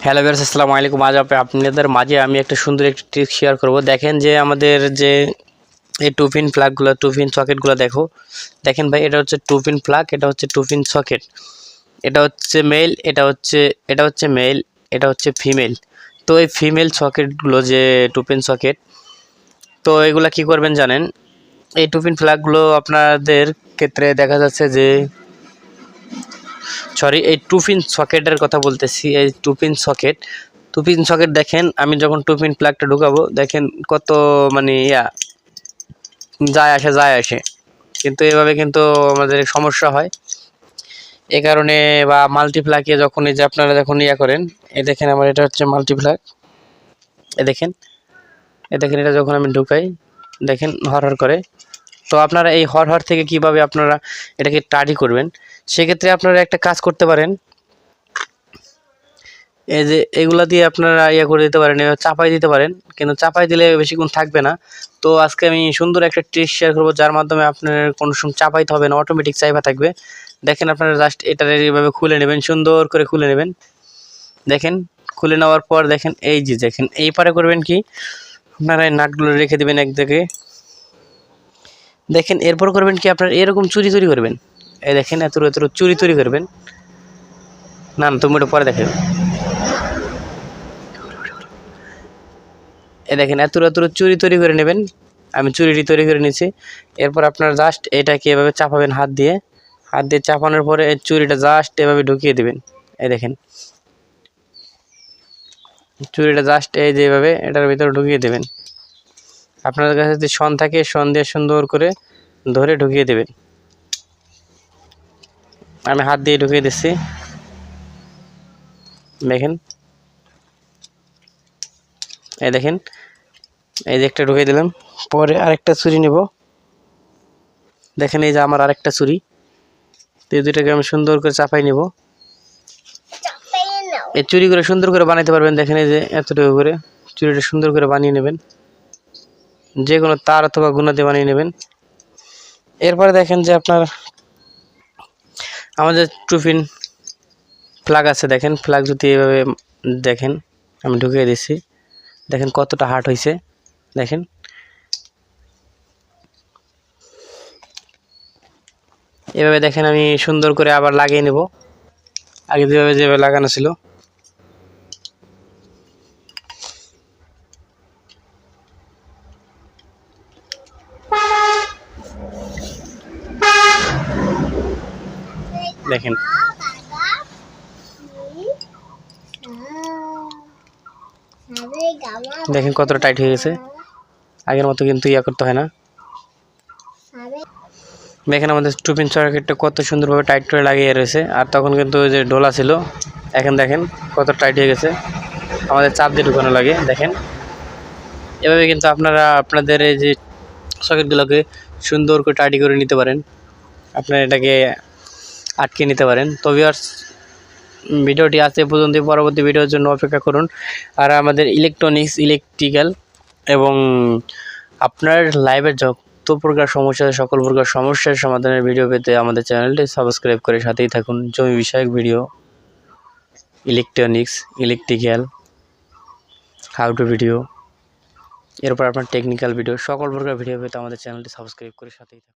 Hello viewers, আসসালামু আলাইকুম। আজ আপনাদের মাঝে আমি একটা সুন্দর একটি ট্রিক শেয়ার করব। দেখেন যে আমাদের যে এই টু পিন প্লাগগুলো, টু পিন সকেটগুলো দেখেন ভাই, এটা হচ্ছে টু পিন প্লাগ, এটা হচ্ছে টু পিন সকেট, এটা হচ্ছে মেল, এটা হচ্ছে মেল, এটা হচ্ছে ফিমেল। তো এই ফিমেল সকেটগুলো যে টু পিন সকেট, তো এগুলা কি করবেন জানেন? এই টু পিন প্লাগগুলো আপনাদের ক্ষেত্রে দেখা যাচ্ছে যে এই টু পিন সকেটের কথা বলতেছি। এই টু পিন সকেট দেখেন, আমি যখন টু পিন প্লাগটা ঢুকাবো দেখেন কত মানে যায় আসে, কিন্তু এভাবে কিন্তু আমাদের সমস্যা হয়। এ কারণে বা মাল্টিপ্লাগে যখন এই যে আপনারা যখন করেন, এই দেখেন আমার এটা হচ্ছে মাল্টিপ্লাগ, এ দেখেন এটা যখন আমি ঢুকাই দেখেন হর করে। তো আপনারা এই হর থেকে কিভাবে আপনারা এটাকে টাডি করবেন, সেক্ষেত্রে আপনারা একটা কাজ করতে পারেন। এই যে এগুলা দিয়ে আপনারা করে দিতে পারেন, চাপাই দিতে পারেন, কিন্তু চাপাই দিলে বেশিক্ষণ থাকবে না। তো আজকে আমি সুন্দর একটা ট্রিক শেয়ার করবো, যার মাধ্যমে আপনার কোনো সময় চাপাইতে হবে না, অটোমেটিক চাইবা থাকবে। দেখেন আপনারা জাস্ট এটা এইভাবে খুলে নেবেন, সুন্দর করে খুলে নেবেন। দেখেন খুলে নেওয়ার পর দেখেন দেখেন এই পারে করবেন কি, আপনারা এই নাটগুলো রেখে দেবেন এক জায়গায়। দেখেন এরপর করবেন কি, আপনারা এরকম চুরি করবেন। এই দেখেন এত চুরি করবেন। না তুমি ওটা পরে দেখেন। দেখেন এত চুরি করে নেবেন। আমি চুরিটি তৈরি করে নিয়েছি। এরপর আপনারা জাস্ট এটাকে এভাবে চাপাবেন, হাত দিয়ে চাপানোর পরে এই চুরিটা জাস্ট এভাবে ঢুকিয়ে দেবেন। এই দেখেন চুরিটা জাস্ট এই যে এভাবে এটার ভিতরে ঢুকিয়ে দেবেন। আপনাদের কাছে যদি শন থাকে, শন দিয়ে সুন্দর করে ধরে ঢুকিয়ে দেবেন। আমি হাত দিয়ে ঢুকিয়ে দিচ্ছি, দেখেন দেখেন এই যে একটা ঢুকিয়ে দিলাম। পরে আরেকটা চুরি নেব। দেখেন এই যে আমার আরেকটা চুরি, এই দুইটাকে আমি সুন্দর করে চাপাই নেব। এই চুরি করে সুন্দর করে বানাইতে পারবেন। দেখেন এই যে এতটুকু করে চুরিটা সুন্দর করে বানিয়ে নেবেন, যে কোনো তার অথবা গুণা দিয়ে বানিয়ে নেবেন। এরপরে দেখেন যে আপনার আমাদের টু পিন প্লাগ আছে, দেখেন প্লাগ যদি এভাবে দেখেন আমি ঢুকিয়ে দিচ্ছি, দেখেন কতটা হার্ড হয়েছে। দেখেন এভাবে দেখেন আমি সুন্দর করে আবার লাগিয়ে নেব, আগে যেভাবে লাগানো ছিল। দেখেন দেখেন কতটা টাইট হয়ে গেছে, আগের মতো কিন্তু করতে হয় না। দেখেন আমাদের টু পিন সকেটটা কত সুন্দরভাবে টাইট করে লাগিয়ে রয়েছে, আর তখন কিন্তু ওই যে ঢোলা ছিল, এখন দেখেন কত টাইট হয়ে গেছে। আমাদের চাপ দিয়ে ঢুকানো লাগে। দেখেন এভাবে কিন্তু আপনারা আপনাদের এই যে সকেটগুলোকে সুন্দর করে টাইট করে নিতে পারেন, আপনারা এটাকে আটকে নিতে পারেন। তো ভিউয়ার্স, ভিডিওটি আজ এ পর্যন্ত, পরবর্তী ভিডিওর জন্য অপেক্ষা করুন। আর আমাদের ইলেকট্রনিক্স, ইলেকট্রিক্যাল এবং আপনার লাইভের যত প্রকার সমস্যা, সকল প্রকার সমস্যার সমাধানের ভিডিও পেতে আমাদের চ্যানেলটি সাবস্ক্রাইব করে সাথেই থাকুন। জমি বিষয়ক video, electronics, electrical, how to video, এরপর আপনার টেকনিক্যাল ভিডিও, সকল প্রকার ভিডিও পেতে আমাদের চ্যানেলটি সাবস্ক্রাইব করে সাথেই থাকুন।